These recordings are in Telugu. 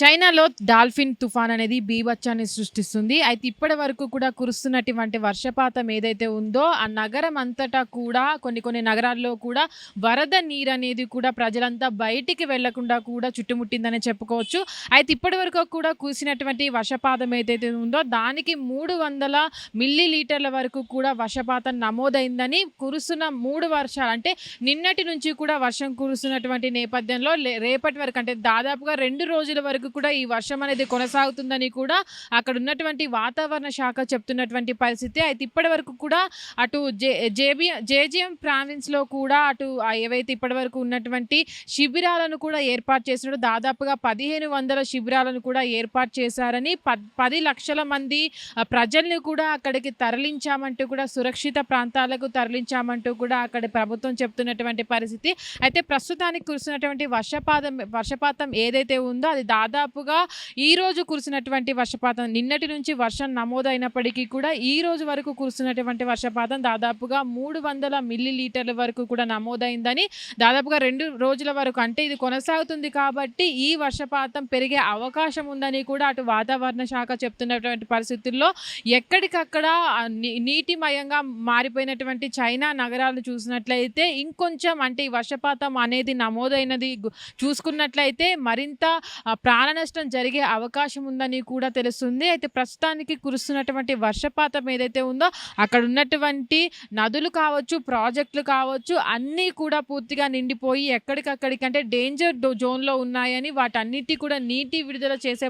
చైనాలో డాల్ఫిన్ తుఫాన్ అనేది బీభత్సాన్ని సృష్టిస్తుంది. అయితే ఇప్పటి వరకు కూడా కురుస్తున్నటువంటి వర్షపాతం ఏదైతే ఉందో ఆ నగరం అంతటా కూడా కొన్ని నగరాల్లో కూడా వరద నీరు అనేది కూడా ప్రజలంతా బయటికి వెళ్లకుండా కూడా చుట్టుముట్టిందనే చెప్పుకోవచ్చు. అయితే ఇప్పటి వరకు కూడా కురిసినటువంటి వర్షపాతం ఏదైతే ఉందో దానికి 300 మిల్లీ లీటర్ల వరకు కూడా వర్షపాతం నమోదైందని కురుస్తున్న 3 వర్షాలు అంటే నిన్నటి నుంచి కూడా వర్షం కురుస్తున్నటువంటి నేపథ్యంలో రేపటి వరకు అంటే దాదాపుగా 2 రోజుల వరకు కూడా ఈ వర్షం అనేది కొనసాగుతుందని కూడా అక్కడ ఉన్నటువంటి వాతావరణ శాఖ చెప్తున్నటువంటి పరిస్థితి. అయితే ఇప్పటి వరకు కూడా అటు జేజిఎం ప్రావిన్స్ లో కూడా అటు ఏవైతే ఇప్పటి వరకు ఉన్నటువంటి శిబిరాలను కూడా ఏర్పాటు చేసినట్టు దాదాపుగా 1500 శిబిరాలను కూడా ఏర్పాటు చేశారని 10 లక్షల మంది ప్రజల్ని కూడా అక్కడికి తరలించామంటూ కూడా సురక్షిత ప్రాంతాలకు తరలించామంటూ కూడా అక్కడ ప్రభుత్వం చెప్తున్నటువంటి పరిస్థితి. అయితే ప్రస్తుతానికి కురిసినటువంటి వర్షపాతం ఏదైతే ఉందో అది దాదాపుగా ఈ రోజు కురిసినటువంటి వర్షపాతం నిన్నటి నుంచి వర్షం నమోదైనప్పటికీ కూడా ఈ రోజు వరకు కురిసినటువంటి వర్షపాతం దాదాపుగా 300 మిల్లీ లీటర్ల వరకు కూడా నమోదైందని దాదాపుగా 2 రోజుల వరకు అంటే ఇది కొనసాగుతుంది కాబట్టి ఈ వర్షపాతం పెరిగే అవకాశం ఉందని కూడా అటు వాతావరణ శాఖ చెప్తున్నటువంటి పరిస్థితుల్లో ఎక్కడికక్కడ నీటిమయంగా మారిపోయినటువంటి చైనా నగరాలు చూసినట్లయితే ఇంకొంచెం అంటే ఈ వర్షపాతం అనేది నమోదైనది చూసుకున్నట్లయితే మరింత ప్రాణ నష్టం జరిగే అవకాశం ఉందని కూడా తెలుస్తుంది. అయితే ప్రస్తుతానికి కురుస్తున్నటువంటి వర్షపాతం ఏదైతే ఉందో అక్కడ ఉన్నటువంటి నదులు కావచ్చు ప్రాజెక్టులు కావచ్చు అన్నీ కూడా పూర్తిగా నిండిపోయి ఎక్కడికక్కడికంటే డేంజర్ జోన్లో ఉన్నాయని వాటన్నిటి కూడా నీటి విడుదల చేసే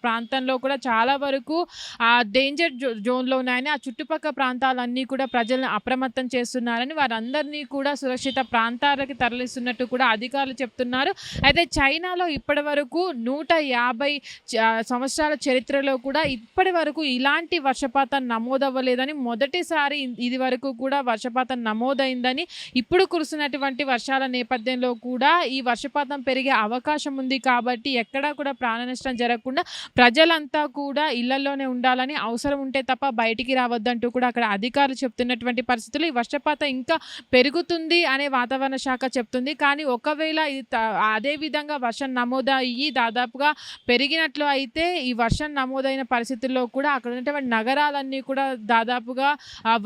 ప్రాంతంలో కూడా చాలా వరకు ఆ డేంజర్ జోన్లో ఉన్నాయని ఆ చుట్టుపక్కల ప్రాంతాలన్నీ కూడా ప్రజలను అప్రమత్తం చేస్తున్నారని వారందరినీ కూడా సురక్షిత ప్రాంతాలకు తరలిస్తున్నట్టు కూడా అధికారులు చెప్తున్నారు. అయితే చైనాలో ఇప్పటి వరకు 150 సంవత్సరాల చరిత్రలో కూడా ఇప్పటి వరకు ఇలాంటి వర్షపాతం నమోదవ్వలేదని మొదటిసారి ఇది వరకు కూడా వర్షపాతం నమోదైందని ఇప్పుడు కురుస్తున్నటువంటి వర్షాల నేపథ్యంలో కూడా ఈ వర్షపాతం పెరిగే అవకాశం ఉంది కాబట్టి ఎక్కడా కూడా ప్రాణ నష్టం జరగకుండా ప్రజలంతా కూడా ఇళ్లలోనే ఉండాలని అవసరం ఉంటే తప్ప బయటికి రావద్దంటూ కూడా అక్కడ అధికారులు చెప్తున్నటువంటి పరిస్థితులు ఈ వర్షపాతం ఇంకా పెరుగుతుంది అనే వాతావరణ శాఖ చెప్తుంది. కానీ ఒకవేళ అదే విధంగా వర్షం నమోదయ్యి దాదాపుగా పెరిగినట్లు అయితే ఈ వర్షం నమోదైన పరిస్థితుల్లో కూడా అక్కడ ఉన్నటువంటి నగరాలన్నీ కూడా దాదాపుగా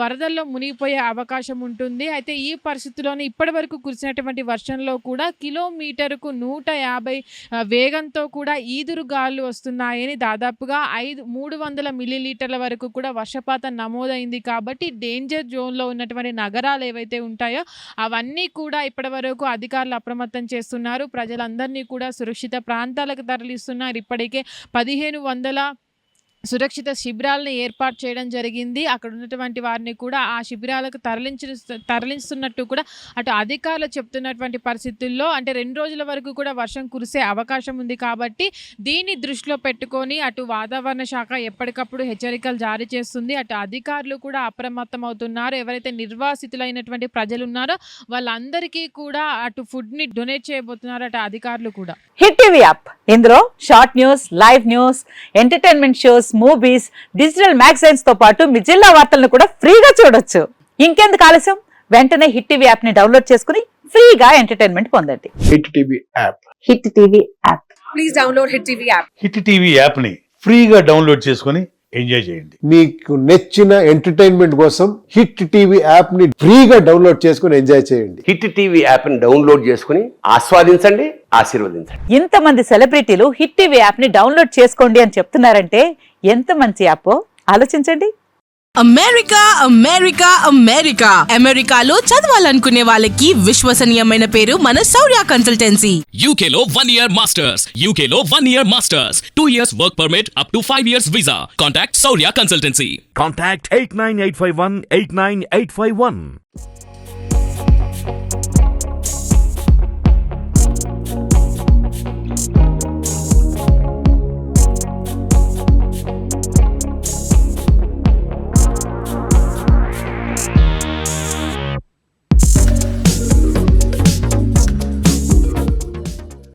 వరదల్లో మునిగిపోయే అవకాశం ఉంటుంది. అయితే ఈ పరిస్థితుల్లోనే ఇప్పటి వరకు కురిసినటువంటి వర్షంలో కూడా కిలోమీటరుకు 150 వేగంతో కూడా ఈదురు గాలులు వస్తున్నాయని దాదాపుగా 300 మిల్లీ లీటర్ల వరకు కూడా వర్షపాతం నమోదైంది. కాబట్టి డేంజర్ జోన్లో ఉన్నటువంటి నగరాలు ఏవైతే ఉంటాయో అవన్నీ కూడా ఇప్పటి వరకు అధికారులు అప్రమత్తం చేస్తున్నారు. ప్రజలందరినీ కూడా సురక్షిత ప్రాంతాలకు తరలిస్తున్నారు. ఇప్పటికే 1500 సురక్షిత శిబిరాలను ఏర్పాటు చేయడం జరిగింది. అక్కడ ఉన్నటువంటి వారిని కూడా ఆ శిబిరాలకు తరలిస్తున్నట్టు కూడా అటు అధికారులు చెప్తున్నటువంటి పరిస్థితుల్లో అంటే 2 రోజుల వరకు కూడా వర్షం కురిసే అవకాశం ఉంది కాబట్టి దీన్ని దృష్టిలో పెట్టుకొని అటు వాతావరణ శాఖ ఎప్పటికప్పుడు హెచ్చరికలు జారీ చేస్తుంది. అటు అధికారులు కూడా అప్రమత్తం అవుతున్నారు. ఎవరైతే నిర్వాసితులైనటువంటి ప్రజలు ఉన్నారో వాళ్ళందరికీ కూడా అటు ఫుడ్ని డొనేట్ చేయబోతున్నారు అటు అధికారులు కూడా. హిట్ టీవీ యాప్ ఇందులో short news, live news, entertainment shows, movies, digital magazines తో పాటు మీ జిల్లా వార్తలను కూడా ఫ్రీగా చూడొచ్చు. ఇంకెందుకు ఆలస్యం, వెంటనే హిట్ టీవీ యాప్ ని డౌన్లోడ్ చేసుకుని ఫ్రీగా ఎంటర్టైన్మెంట్ పొందండి. Hit TV app. Hit TV app. Please download hit TV app. Hit TV app ని ఫ్రీగా డౌన్లోడ్ చేసుకుని ఎంజాయ్ చేయండి. మీకు నచ్చిన ఎంటర్టైన్మెంట్ కోసం హిట్ టీవీ యాప్ ని ఫ్రీగా డౌన్లోడ్ చేసుకుని ఎంజాయ్ చేయండి. హిట్ టీవీ యాప్ ని డౌన్లోడ్ చేసుకుని ఆస్వాదించండి, ఆశీర్వదించండి. ఇంతమంది సెలబ్రిటీలు హిట్ టీవీ యాప్ ని డౌన్లోడ్ చేసుకోండి అని చెప్తున్నారంటే ఎంత మంచి యాప్ ఆలోచించండి. అమెరికా అమెరికా అమెరికా అమెరికాలో చదవాలనుకునే వాళ్ళకి విశ్వసనీయమైన పేరు మన శౌర్య కన్సల్టెన్సీ. UK లో 1 year masters, UK లో 1 year masters, 2 years work permit up to 5 years visa. Contact Saurya Consultancy. Contact 89851 89851.